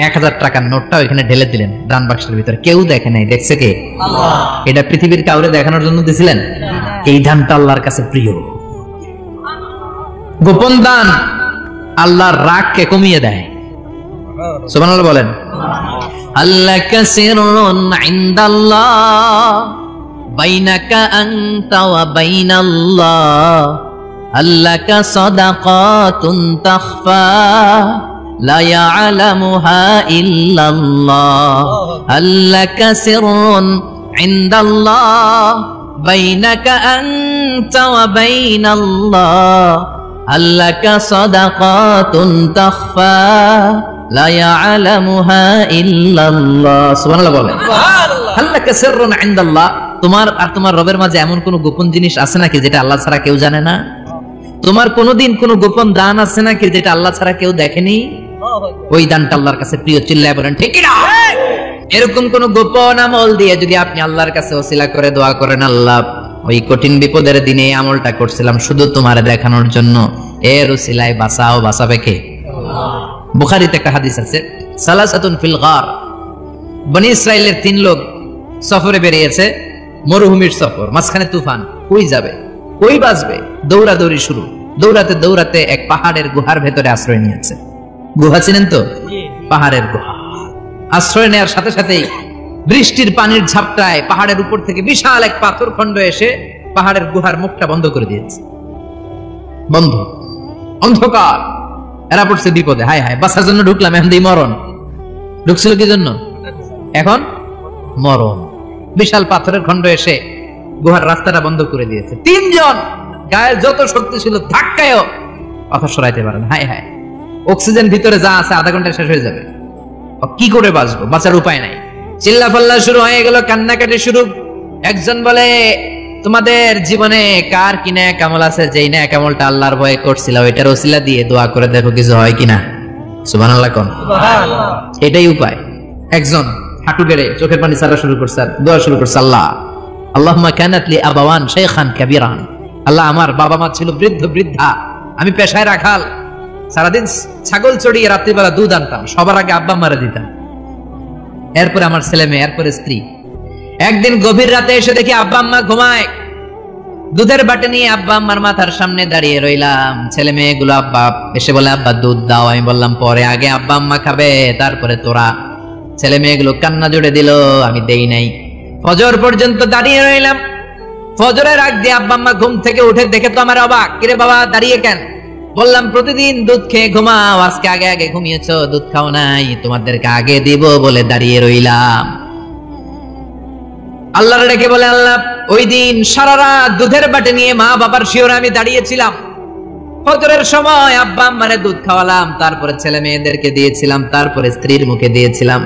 1000 টাকার নোটটা ওইখানে ঢেলে দিলেন দান বাক্সের ভিতরে। কেউ দেখে নাই, দেখছে কে? এটা পৃথিবীর কাউরে দেখানোর জন্য দিছিলেন? এই দানটা আল্লাহর কাছে প্রিয়। গোপন দান আল্লাহর রাগকে কমিয়ে দেয়। সুবহানাল্লাহ বলেন। আল্লাকা সিররুন ইনদাল্লাহ বাইনাকা আনতা ওয়া বাইনাল্লাহ, আল্লাকা সাদাকাতুন তাখফা লা ইয়ালামুহা ইল্লাল্লাহ, আল্লাকা সিররুন ইনদাল্লাহ বাইনাকা আনতা ওয়া বাইনাল্লাহ, আল্লাকা সাদাকাতুন তাখফা লা ইয়ালামুহা ইল্লাল্লাহ। সুবহানাল্লাহ বলেন। আল্লাকা সিররুন ইনদাল্লাহ, তোমার আর তোমার রবের মাঝে এমন কোন গোপন জিনিস আছে নাকি যেটা আল্লাহ ছাড়া কেউ জানে না? তোমার কোনদিন কোন গোপন দান আছে নাকি যেটা আল্লাহ ছাড়া কেউ দেখেনি? ওই দানটা আল্লাহর কাছে প্রিয়। চিল্লায় বলেন ঠিক না? এরকম কোন গোপন আমল দিয়ে যদি আপনি আল্লাহর কাছে ওসিলা করে দোয়া করেন, আল্লাহ ওই কঠিন বিপদের দিনে আমলটা করছিলাম শুধু তোমার দেখানোর জন্য, এর ওসিলায় বাঁচাও, বাঁচাবে কে? বুখারীতে একটা হাদিস আছে, সালাসাতুন ফিল গার, বনি ইসরাইলের 3 লোক সফরে বেরিয়েছে, মরুভূমির সফর, মাঝখানে তুফান, কই যাবে, কই বাঁচবে, দৌড়াদৌড়ি শুরু। দৌড়াতে দৌড়াতে এক পাহাড়ের গুহার ভেতরে আশ্রয় নিয়েছে। গুহা চিনেন তো? পাহাড়ের গুহা। আশ্রয় নেওয়ার সাথে সাথেই বৃষ্টির পানির ঝাপটায় পাহাড়ের উপর থেকে বিশাল এক পাথর খণ্ড এসে পাহাড়ের গুহার মুখটা বন্ধ করে দিয়েছে। বন্ধ, অন্ধকার। এরা পড়ছে বিপদে, হায় হায় বাঁচার জন্য ঢুকলাম, এখন দিয়ে মরণ। ঢুকছিল কি জন্য? এখন মরণ। বিশাল পাথরের খণ্ড এসে গুহার রাস্তাটা বন্ধ করে দিয়েছে। 3 জন গায়ের যত শক্তি ছিল ধাক্কায়ও পাথর সরাইতে পারেন। হায় হায়, অক্সিজেন ভিতরে যা আছে আধা ঘন্টায় শেষ হয়ে যাবে। কি করে বাঁচবো? বাঁচার উপায় নাই। চিল্লাফাল্লা শুরু হয়ে গেল, কান্নাকাটি শুরু। একজন বলে, তোমাদের জীবনে কার কি নেক আমল আছে, যেই নেক আমলটা আল্লাহর ভয়ে করছিল ওইটার ওসিলা দিয়ে দোয়া করে দেখো কিছু হয় কিনা। সুবহানাল্লাহ কোন, এটাই উপায়। একজন হাঁটু গেড়ে চোখের পানি ছাড়া শুরু করছে, দোয়া শুরু করছে, আল্লাহ আল্লাহুম্মা কানাত লি আবাওয়ান শাইখান কাবীরান, আল্লাহ আমার বাবা মা ছিল বৃদ্ধ বৃদ্ধা, আমি পেশায় রাখাল, সারাদিন ছাগল চড়িয়ে রাত্রিবেলা দুধ আনতাম, সবার আগে আব্বা মারা দিতাম, এরপরে আমার ছেলে মেয়ে, এরপরে স্ত্রী। একদিন গভীর রাতে এসে দেখি আব্বা আম্মা ঘুমায়, দুধের বাটি নিয়ে আব্বা আম্মার মাথার সামনে দাঁড়িয়ে রইলাম। ছেলে মেয়েগুলো আব্বা এসে বলে, আব্বা দুধ দাও। আমি বললাম পরে, আগে আব্বা আম্মা খাবে তারপরে তোরা। ছেলে মেয়েগুলো কান্না জুড়ে দিল, আমি দেই নাই। ফজর পর্যন্ত দাঁড়িয়ে রইলাম। ফজরের আগ দিয়ে আব্বা আম্মা ঘুম থেকে উঠে দেখে তো আমার অবাক, কিরে বাবা দাঁড়িয়ে কেন? বললাম প্রতিদিন দুধ খেয়ে ঘুমাও, আজকে আগে আগে ঘুমিয়েছো, দুধ খাও নাই, তোমাদেরকে আগে দিব বলে দাঁড়িয়ে রইলাম। আল্লাহর ডেকে বলে, আল্লাহ ওই দিন সারা রাত দুধের বাটি নিয়ে মা বাবার শিওরে আমি দাঁড়িয়েছিলাম, ফজরের সময় আব্বা আম্মারে দুধ খাওয়ালাম, তারপরে ছেলে মেয়েদেরকে দিয়েছিলাম, তারপরে স্ত্রীর মুখে দিয়েছিলাম।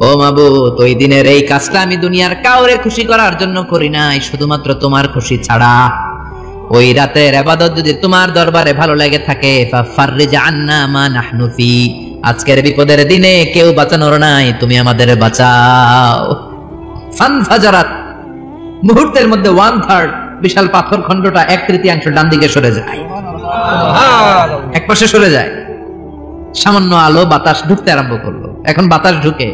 ও মাবুদ, ওই দিনের এই কাজটা আমি দুনিয়ার কাউরে খুশি করার জন্য করি নাই, শুধুমাত্র তোমার খুশি ছাড়া। ওই রাতের ইবাদত যদি তোমার দরবারে ভালো লেগে থাকে, ফাফাররিজ আন্না মা নাহনু ফি, আজকের বিপদের দিনে কেউ বাঁচানোর নাই, তুমি আমাদের বাঁচাও। ফানফাজারাত, মুহূর্তের মধ্যে 1/3 বিশাল পাথর খণ্ডটা 1/3 ডান দিকে সরে যায়, এক পাশে সরে যায়। সামান্য আলো বাতাস ঢুকতে আরম্ভ করলো। এখন বাতাস ঢুকে,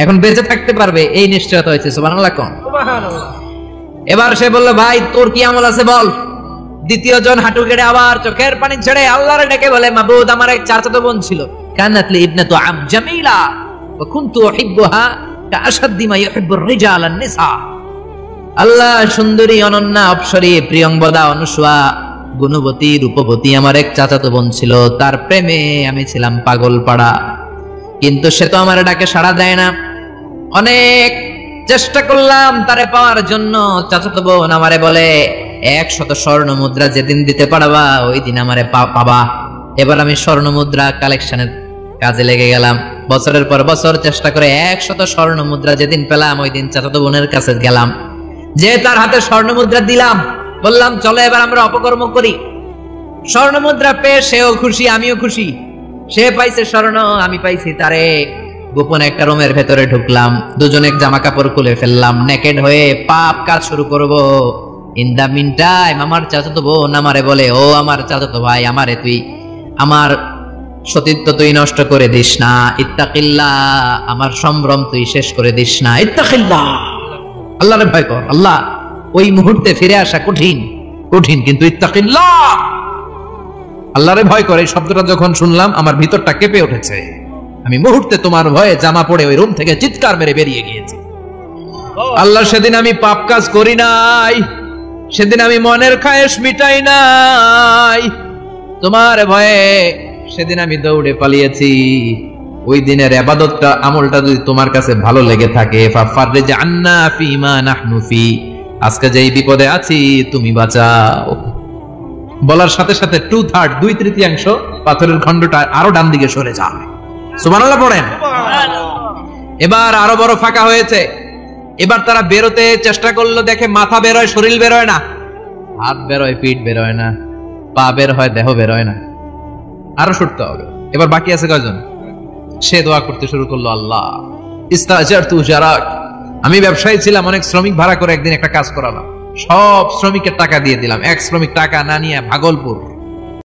এখন বেঁচে থাকতে পারবে এই নিশ্চয়তা হয়েছে। সুবহানাল্লাহ কোন। এবার সে বলল, ভাই তোর কি আমল আছে বল। দ্বিতীয় জন হাঁটু গেড়ে আবার চোখের পানি ছেড়ে আল্লাহর ডেকে বলে, মাবুদ আমার এক চাচাতো বোন ছিল, কানাত লি ইবনাতু আম জামিলা ওয়া কুনতু উহিব্বুহা কাআশাদ্দি মা ইউহিব্বুর রিজাল আন নিসা। আল্লাহ সুন্দরী, অনন্যা, অপ্সরী, প্রিয়ংবদা, অনুসুয়া, গুণবতী, রূপবতী আমার এক চাচাতো বোন ছিল, তার প্রেমে আমি ছিলাম পাগল পাড়া, কিন্তু সে তো আমার ডাকে সাড়া দেয় না। অনেক চেষ্টা করলাম তারে পাওয়ার জন্য। চাচাতো বোন আমারে বলে, 100 স্বর্ণ মুদ্রা যেদিন দিতে পারবা ওই দিন আমারে পাবা। এবার আমি স্বর্ণ মুদ্রা কালেকশনের কাজে লেগে গেলাম। বছরের পর বছর চেষ্টা করে 100 স্বর্ণ মুদ্রা যেদিন পেলাম ওই দিন চাচাতো বোনের কাছে গেলাম, যে তার হাতে স্বর্ণ মুদ্রা দিলাম, বললাম চলো এবার আমরা অপকর্ম করি। স্বর্ণ মুদ্রা পেয়ে সেও খুশি, আমিও খুশি। সে পাইছে স্বর্ণ, আমি পাইছি তারে। গোপনে একটা রুমের ভেতরে ঢুকলাম, দুজনে জামা কাপড় খুলে ফেললাম, নেকেড হয়ে পাপ কাজ শুরু করব। ইন দা মিন টাইম আমার চাচাতো বোন আমারে বলে, ও আমার চাচাতো ভাই, আমারে তুই আমার সতীত্ব তুই নষ্ট করে দিস না, ইত্তাকিল্লাহ, আমার সম্ভ্রম তুই শেষ করে দিস না, ইত্তাকিল্লাহ, আল্লাহরে ভয় কর। আল্লাহ ওই মুহূর্তে ফিরে আসা কঠিন কঠিন, কিন্তু ইত্তাকিল্লাহ, আল্লাহরে ভয় করে, এই শব্দটা যখন শুনলাম আমার ভিতরটা কেঁপে উঠেছে। আমি মুহূর্তে তোমার ভয়ে জামা পড়ে ওই রুম থেকে চিৎকার মেরে বেরিয়ে গিয়েছি। আল্লাহ সেদিন আমি পাপ কাজ করি নাই, সেদিন আমি মনের খায়েশ মিটাই নাই, তোমার ভয়ে সেদিন আমি দৌড়ে পালিয়েছি। ওই দিনের ইবাদতটা, আমলটা যদি তোমার কাছে ভালো লেগে থাকে, ফাফাররিজ আন্না ফিমা নাহনু ফি, আজকে যেই বিপদে আছি তুমি বাঁচাও। বলার সাথে সাথে 2/3 2/3 পাথরের খণ্ডটা আরো ডান দিকে সরে যায়। সুবহানাল্লাহ পড়েন। এবার আরো বড় ফাঁকা হয়েছে। এবার তারা বেরোতে চেষ্টা করলো, দেখে মাথা বের হয়, শরীর বের হয় না, হাত বের হয়, পিঠ বের হয় না, পা বের হয়, দেহ বের হয় না, আরো সরতে হবে। এবার বাকি আছে কয়জন? সে দোয়া করতে শুরু করলো, আল্লাহ ইস্তাজারতু জারাক, আমি ব্যবসায়ী ছিলাম, অনেক শ্রমিক ভাড়া করে একদিন একটা কাজ করালাম, সব শ্রমিকের টাকা দিয়ে দিলাম, এক শ্রমিক টাকা না নিয়ে ভাগলপুর